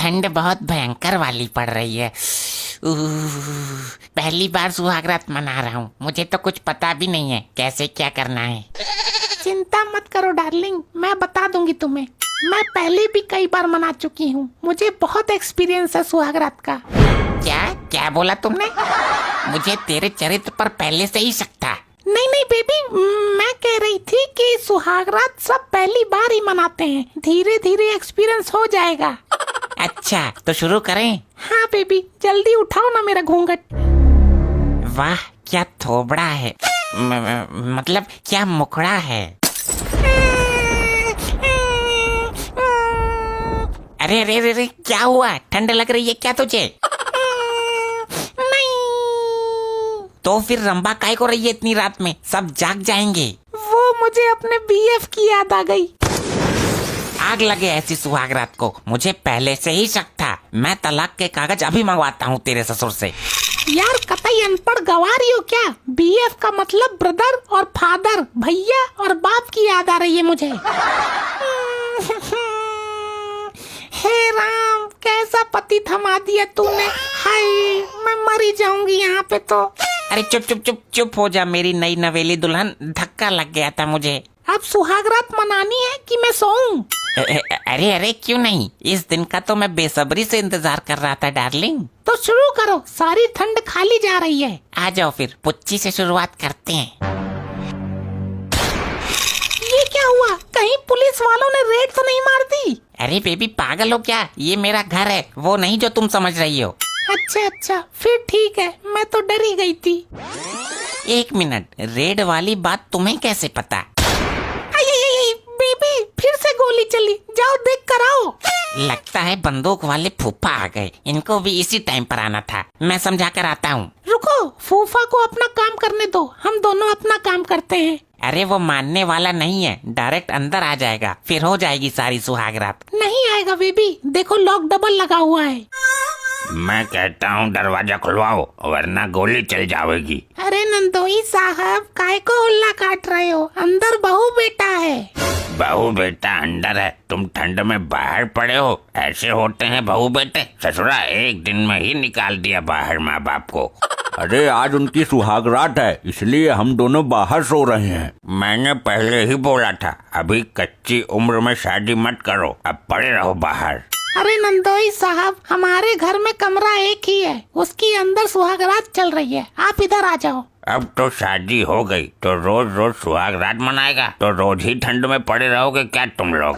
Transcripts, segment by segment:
ठंड बहुत भयंकर वाली पड़ रही है। पहली बार सुहागरात मना रहा हूँ, मुझे तो कुछ पता भी नहीं है कैसे क्या करना है। चिंता मत करो डार्लिंग, मैं बता दूंगी तुम्हें। मैं पहले भी कई बार मना चुकी हूँ, मुझे बहुत एक्सपीरियंस है सुहागरात का। क्या क्या बोला तुमने? मुझे तेरे चरित्र पर पहले से ही शक था। नहीं बेबी, मैं कह रही थी कि सुहागरात सब पहली बार ही मनाते हैं, धीरे धीरे एक्सपीरियंस हो जाएगा। अच्छा तो शुरू करें? हाँ बेबी, जल्दी उठाओ ना मेरा घूंघट। वाह क्या थोबड़ा है, मतलब क्या मुखड़ा है। अरे अरे अरे क्या हुआ? ठंड लग रही है क्या तुझे? नहीं। तो फिर रंबा काहे को रही है इतनी रात में? सब जाग जाएंगे। वो मुझे अपने बीएफ की याद आ गई। आग लगे ऐसी सुहागरात को, मुझे पहले से ही शक था। मैं तलाक के कागज अभी मंगवाता हूँ तेरे ससुर से। यार कतई अनपढ़ गंवा रही हो क्या? बीएफ का मतलब ब्रदर और फादर, भैया और बाप की याद आ रही है मुझे। हे राम, कैसा पति थमा दिया तूने। हाय, मैं मरी जाऊंगी यहाँ पे तो। अरे चुप चुप चुप चुप हो जा मेरी नई नवेली दुल्हन, धक्का लग गया था मुझे। अब सुहागरात मनानी है कि मैं सोऊं? अरे अरे क्यों नहीं, इस दिन का तो मैं बेसब्री से इंतजार कर रहा था डार्लिंग। तो शुरू करो, सारी ठंड खाली जा रही है। आ जाओ फिर पुच्ची से शुरुआत करते हैं। ये क्या हुआ? कहीं पुलिस वालों ने रेड तो नहीं मार दी? अरे बेबी पागल हो क्या, ये मेरा घर है, वो नहीं जो तुम समझ रही हो। अच्छा, फिर ठीक है, मैं तो डर ही गई थी। एक मिनट, रेड वाली बात तुम्हें कैसे पता? बेबी, फिर से गोली चली, जाओ देख कर आओ। लगता है बंदूक वाले फूफा आ गए, इनको भी इसी टाइम पर आना था। मैं समझा कर आता हूँ। रुको, फूफा को अपना काम करने दो, हम दोनों अपना काम करते हैं। अरे वो मानने वाला नहीं है, डायरेक्ट अंदर आ जाएगा, फिर हो जाएगी सारी सुहागरात। नहीं आएगा बेबी, देखो लॉक डबल लगा हुआ है। मैं कहता हूँ दरवाजा खुलवाओ वरना गोली चल जाएगी। अरे नंदोई साहब, काय को उल्ला काट रहे हो? अंदर बहू बेटा है। बहू बेटा अंदर है, तुम ठंड में बाहर पड़े हो। ऐसे होते हैं बहू बेटे। ससुरा एक दिन में ही निकाल दिया बाहर माँ बाप को। अरे आज उनकी सुहागरात है, इसलिए हम दोनों बाहर सो रहे हैं। मैंने पहले ही बोला था, अभी कच्ची उम्र में शादी मत करो, अब पड़े रहो बाहर। अरे नंदोई साहब, हमारे घर में कमरा एक ही है, उसकी अंदर सुहागरात चल रही है, आप इधर आ जाओ। अब तो शादी हो गई तो रोज रोज सुहागरात मनाएगा, तो रोज ही ठंड में पड़े रहोगे क्या तुम लोग?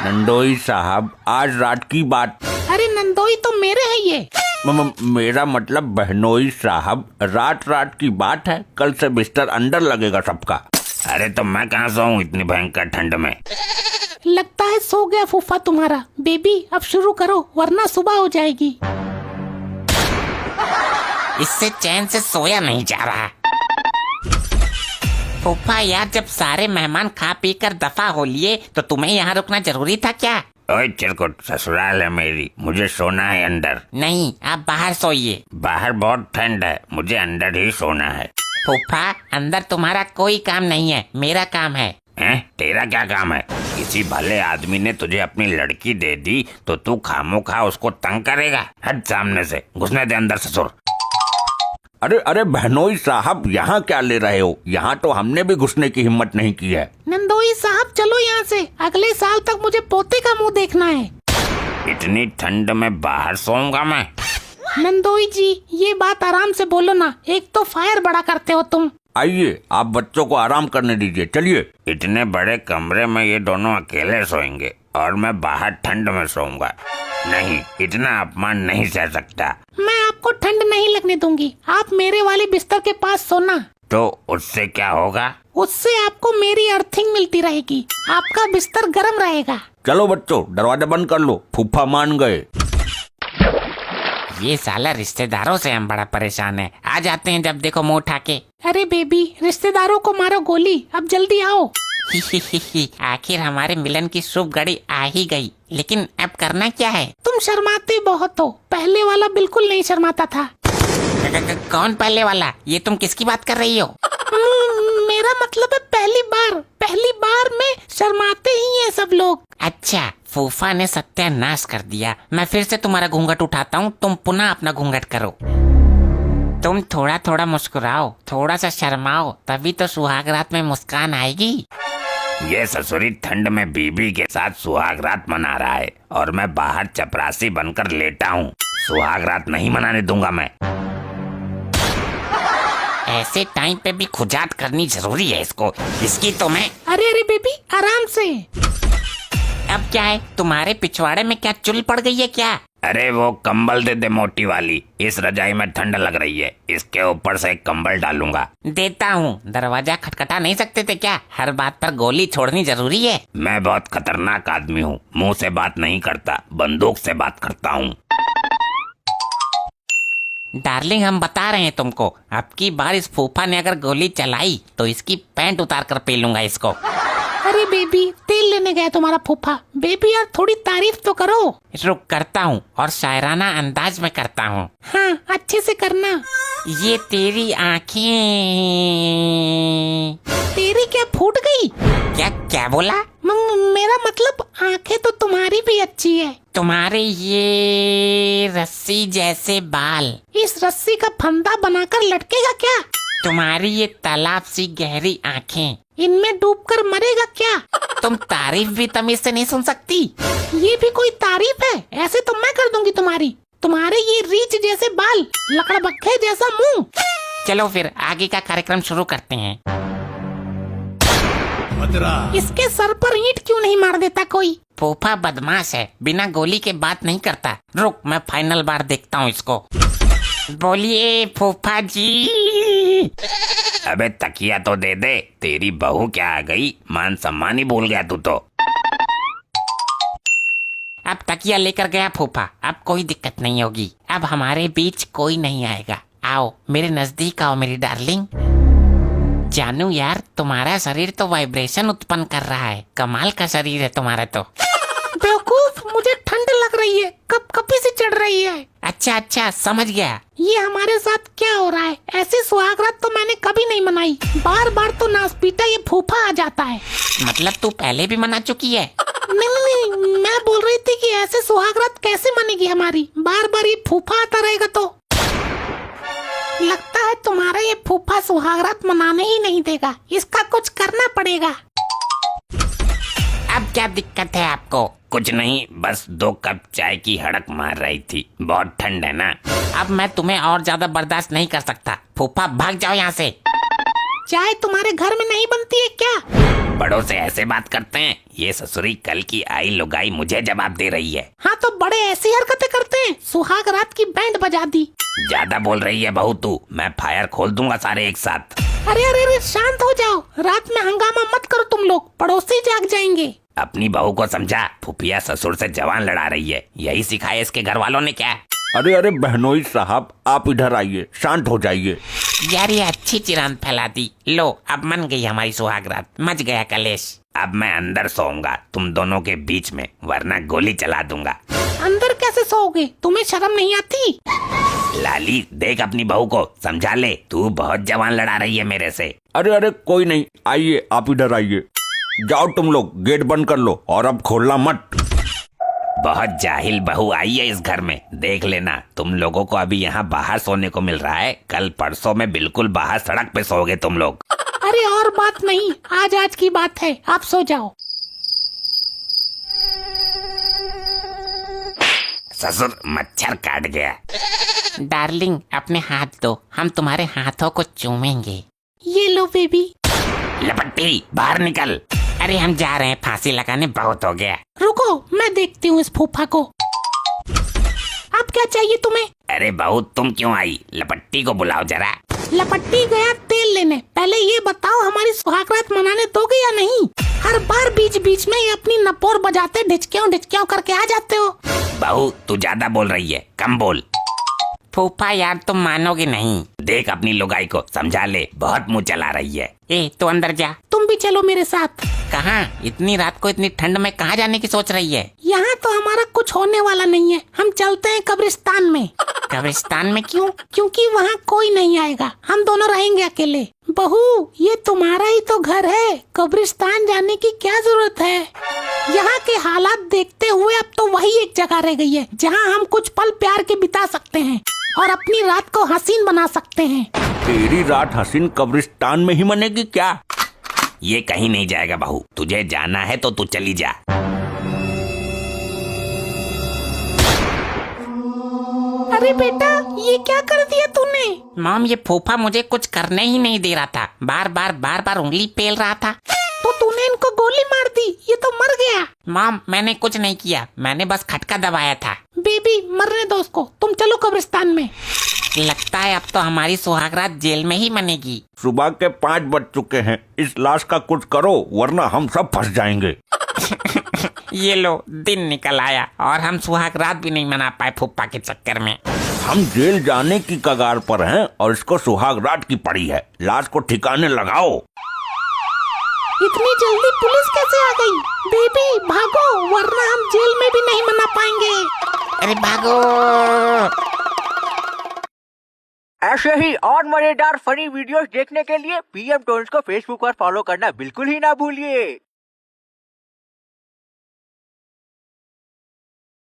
नंदोई साहब, आज रात की बात। अरे नंदोई तो मेरे है ये। मेरा मतलब बहनोई साहब, रात रात की बात है, कल से बिस्तर अंदर लगेगा सबका। अरे तो मैं कहाँ सोऊं इतनी भयंकर ठंड में? लगता है सो गया फूफा तुम्हारा। बेबी अब शुरू करो वरना सुबह हो जाएगी। इससे चैन से सोया नहीं जा रहा। फूफा यार, जब सारे मेहमान खा पी कर दफा हो लिए तो तुम्हें यहाँ रुकना जरूरी था क्या? ओए चिरकुट, ससुराल है मेरी, मुझे सोना है अंदर। नहीं, आप बाहर सोइए। बाहर बहुत ठंड है, मुझे अंदर ही सोना है। फूफा अंदर तुम्हारा कोई काम नहीं है, मेरा काम है। हैं? तेरा क्या काम है? किसी भले आदमी ने तुझे अपनी लड़की दे दी तो तू खामोखा उसको तंग करेगा? हट सामने से, घुसने दे अंदर ससुर। अरे अरे बहनोई साहब, यहाँ क्या ले रहे हो? यहाँ तो हमने भी घुसने की हिम्मत नहीं की है। नंदोई साहब चलो यहाँ से, अगले साल तक मुझे पोते का मुंह देखना है। इतनी ठंड में बाहर सोऊंगा मैं? नंदोई जी, ये बात आराम से बोलो ना, एक तो फायर बड़ा करते हो तुम। आइए, आप बच्चों को आराम करने दीजिए, चलिए। इतने बड़े कमरे में ये दोनों अकेले सोएंगे और मैं बाहर ठंड में सोऊंगा? नहीं, इतना अपमान नहीं सह सकता। मैं आपको ठंड नहीं लगने दूंगी, आप मेरे वाले बिस्तर के पास सोना। तो उससे क्या होगा? उससे आपको मेरी अर्थिंग मिलती रहेगी, आपका बिस्तर गर्म रहेगा। चलो बच्चों, दरवाजा बंद कर लो, फूफा मान गए। ये साला रिश्तेदारों से हम बड़ा परेशान है, आ जाते हैं जब देखो मुंह उठा के। अरे बेबी, रिश्तेदारों को मारो गोली, अब जल्दी आओ। आखिर हमारे मिलन की शुभ घड़ी आ ही गई, लेकिन अब करना क्या है? तुम शर्माते बहुत हो, पहले वाला बिल्कुल नहीं शर्माता था। कौन पहले वाला? ये तुम किसकी बात कर रही हो? मेरा मतलब है पहली बार में शर्माते ही हैं सब लोग। अच्छा, फूफा ने सत्यानाश कर दिया। मैं फिर से तुम्हारा घूंघट उठाता हूँ, तुम पुनः अपना घूंघट करो। तुम थोड़ा थोड़ा मुस्कुराओ, थोड़ा सा शर्माओ, तभी तो सुहाग रात में मुस्कान आएगी। ये ससुरी ठंड में बीबी के साथ सुहाग रात मना रहा है और मैं बाहर चपरासी बनकर लेटा हूँ। सुहाग रात नहीं मनाने दूंगा मैं। ऐसे टाइम पे भी खुजात करनी जरूरी है इसको, इसकी तो मैं। अरे अरे बेबी आराम से। अब क्या है, तुम्हारे पिछवाड़े में क्या चुल पड़ गई है क्या? अरे वो कंबल दे दे मोटी वाली, इस रजाई में ठंड लग रही है, इसके ऊपर से एक कंबल डालूंगा। देता हूँ। दरवाजा खटखटा नहीं सकते थे क्या? हर बात पर गोली छोड़नी जरूरी है। मैं बहुत खतरनाक आदमी हूँ, मुंह से बात नहीं करता, बंदूक से बात करता हूँ। डार्लिंग हम बता रहे हैं तुमको, अब की बार इस फूफा ने अगर गोली चलाई तो इसकी पैंट उतार कर पी लूंगा इसको। अरे बेबी तेल लेने गया तुम्हारा फूफा। बेबी यार थोड़ी तारीफ तो करो। रुक करता हूँ, और शायराना अंदाज में करता हूँ। हाँ अच्छे से करना। ये तेरी आँखें। तेरी क्या फूट गई? क्या क्या बोला? मेरा मतलब आंखें तो तुम्हारी भी अच्छी है। तुम्हारे ये रस्सी जैसे बाल इस रस्सी का फंदा बनाकर लटकेगा क्या? तुम्हारी ये तालाब सी गहरी आँखें, इनमें डूबकर मरेगा क्या? तुम तारीफ भी तमीज से नहीं सुन सकती। ये भी कोई तारीफ है? ऐसे तो मैं कर दूंगी तुम्हारी। तुम्हारे ये रीछ जैसे बाल, लकड़बग्घे जैसा मुंह। चलो फिर आगे का कार्यक्रम शुरू करते हैं। इसके सर पर ईंट क्यों नहीं मार देता कोई? फूफा बदमाश है, बिना गोली के बात नहीं करता। रुक मैं फाइनल बार देखता हूँ इसको। बोलिए फूफा जी। अबे तकिया तो दे दे, तेरी बहू क्या आ गई, मान सम्मान ही भूल गया तू तो। अब तकिया लेकर गया फूफा, अब कोई दिक्कत नहीं होगी। अब हमारे बीच कोई नहीं आएगा। आओ मेरे नजदीक आओ मेरी डार्लिंग। जानू यार तुम्हारा शरीर तो वाइब्रेशन उत्पन्न कर रहा है, कमाल का शरीर है तुम्हारा तो। बेवकूफ, मुझे ठंड लग रही है, कब कभी से चढ़ रही है। अच्छा अच्छा समझ गया। ये हमारे साथ क्या हो रहा है? ऐसी सुहागरात तो मैंने कभी नहीं मनाई। बार बार तो नासपीटा ये फूफा आ जाता है। मतलब तू पहले भी मना चुकी है? नहीं, मैं बोल रही थी कि ऐसे सुहागरात कैसे मनेगी हमारी, बार बार ये फूफा आता रहेगा तो। लगता है तुम्हारा ये फूफा सुहागरात मनाने ही नहीं देगा, इसका कुछ करना पड़ेगा। अब क्या दिक्कत है आपको? कुछ नहीं, बस 2 कप चाय की हड़क मार रही थी, बहुत ठंड है ना। अब मैं तुम्हें और ज्यादा बर्दाश्त नहीं कर सकता। फूफा भाग जाओ यहाँ से। चाय तुम्हारे घर में नहीं बनती है क्या? बड़ों से ऐसे बात करते हैं? ये ससुरी कल की आई लुगाई मुझे जवाब दे रही है। हाँ तो बड़े ऐसी हरकतें करते हैं, सुहागरात की बैंड बजा दी। ज्यादा बोल रही है बहू तू, मैं फायर खोल दूंगा सारे एक साथ। अरे अरे अरे शांत हो जाओ, रात में हंगामा मत करो तुम लोग, पड़ोसी जाग जाएंगे। अपनी बहू को समझा, फुफिया ससुर से जवान लड़ा रही है, यही सिखाया इसके घर वालों ने क्या? अरे अरे बहनोई साहब आप इधर आइए, शांत हो जाइए। यार ये अच्छी चिरान फैला दी। लो अब मन गई हमारी सुहागरात, मच गया कलेश। अब मैं अंदर सोऊंगा तुम दोनों के बीच में, वरना गोली चला दूंगा। अंदर कैसे सोओगे? तुम्हें शर्म नहीं आती? लाली देख अपनी बहू को समझा ले, तू बहुत जवान लड़ा रही है मेरे से। अरे अरे कोई नहीं, आइए आप इधर आइए। जाओ तुम लोग गेट बंद कर लो और अब खोलना मत। बहुत जाहिल बहू आई है इस घर में, देख लेना तुम लोगों को अभी यहाँ बाहर सोने को मिल रहा है, कल परसों में बिल्कुल बाहर सड़क पे सोओगे तुम लोग। अरे और बात नहीं, आज की बात है, आप सो जाओ। ससुर मच्छर काट गया। डार्लिंग अपने हाथ दो, हम तुम्हारे हाथों को चूमेंगे। ये लो बेबी। लपट्टी बाहर निकल। अरे हम जा रहे हैं, फांसी लगाने बहुत हो गया। रुको मैं देखती हूँ इस फूफा को। अब क्या चाहिए तुम्हें? अरे बहू तुम क्यों आई? लपट्टी को बुलाओ जरा। लपट्टी गया तेल लेने। पहले ये बताओ हमारी सुहागरात मनाने दोगे या नहीं? हर बार बीच बीच में ये अपनी नपोर बजाते ढिचक्यों करके आ जाते हो। बहू तू ज्यादा बोल रही है, कम बोल। फूफा यार तुम मानोगे नहीं। देख अपनी लुगाई को समझा ले, बहुत मुंह चला रही है। ए तो अंदर जा। तुम भी चलो मेरे साथ। कहाँ? इतनी रात को इतनी ठंड में कहाँ जाने की सोच रही है? यहाँ तो हमारा कुछ होने वाला नहीं है, हम चलते हैं कब्रिस्तान में। कब्रिस्तान में क्यों? क्योंकि वहाँ कोई नहीं आएगा, हम दोनों रहेंगे अकेले। बहू, ये तुम्हारा ही तो घर है, कब्रिस्तान जाने की क्या जरूरत है। यहाँ के हालात देखते हुए अब तो वही एक जगह रह गई है जहाँ हम कुछ पल प्यार के बिता सकते हैं और अपनी रात को हसीन बना सकते हैं। तेरी रात हसीन कब्रिस्तान में ही मनेगी क्या? ये कहीं नहीं जाएगा बहू, तुझे जाना है तो तू चली जा। अरे बेटा, ये क्या कर दिया तूने? मॉम, ये फूफा मुझे कुछ करने ही नहीं दे रहा था, बार बार उंगली पेल रहा था। तो तूने इनको गोली मार दी, ये तो मर गया। मॉम, मैंने कुछ नहीं किया, मैंने बस खटका दबाया था। बेबी, मरने दो उसको, तुम चलो कब्रिस्तान में। लगता है अब तो हमारी सुहागरात जेल में ही मनेगी। सुबह के 5 बज चुके हैं, इस लाश का कुछ करो वरना हम सब फंस जाएंगे। ये लो, दिन निकल आया और हम सुहागरात भी नहीं मना पाए फूफा के चक्कर में। हम जेल जाने की कगार पर हैं और इसको सुहागरात की पड़ी है। लाश को ठिकाने लगाओ। इतनी जल्दी पुलिस कैसे आ गई? बेबी भागो, वरना हम जेल में भी नहीं मना पाएंगे। अरे भागो। ऐसे ही और मजेदार फनी वीडियोस देखने के लिए PM टोन्स को फेसबुक पर फॉलो करना बिल्कुल ही ना भूलिए।